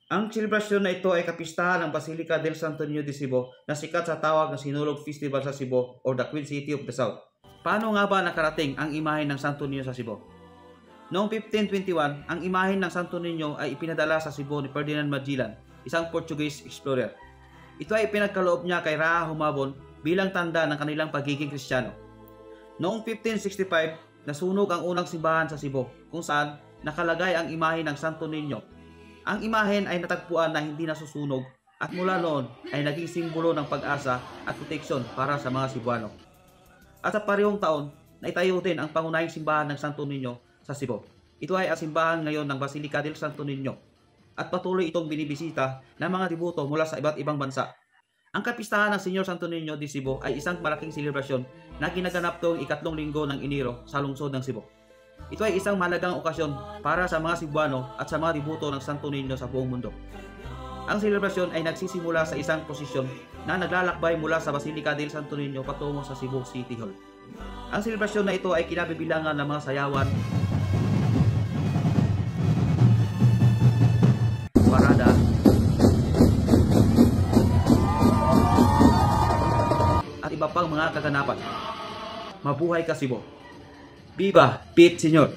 Ang selebrasyon na ito ay kapistahan ng Basilica del Santo Niño de Cebu na sikat sa tawag ng Sinulog Festival sa Cebu or the Queen City of the South. Paano nga ba nakarating ang imahe ng Santo Niño sa Cebu? Noong 1521, ang imahe ng Santo Niño ay ipinadala sa Cebu ni Ferdinand Magellan, isang Portuguese explorer. Ito ay pinagkaloob niya kay Raha Humabon bilang tanda ng kanilang pagiging Kristiyano. Noong 1565, nasunog ang unang simbahan sa Cebu kung saan nakalagay ang imahe ng Santo Niño. Ang imahen ay natagpuan na hindi nasusunog at mula noon ay naging simbolo ng pag-asa at proteksyon para sa mga Cebuano. At sa parehong taon, naitayo din ang pangunahing simbahan ng Santo Niño sa Cebu. Ito ay ang simbahan ngayon ng Basilica del Santo Niño at patuloy itong binibisita ng mga devoto mula sa iba't ibang bansa. Ang kapistahan ng Señor Santo Niño de Cebu ay isang malaking selebrasyon na ginaganap tuwing ikatlong linggo ng Enero sa lungsod ng Cebu. Ito ay isang mahalagang okasyon para sa mga Cebuano at sa mga devoto ng Santo Niño sa buong mundo. Ang selebrasyon ay nagsisimula sa isang prosesyon na naglalakbay mula sa Basilica del Santo Niño patungo sa Cebu City Hall. Ang selebrasyon na ito ay kinabibilangan ng mga sayawan, parada, at iba pang mga kaganapan. Mabuhay ka Cebu! Viva Pete Sr.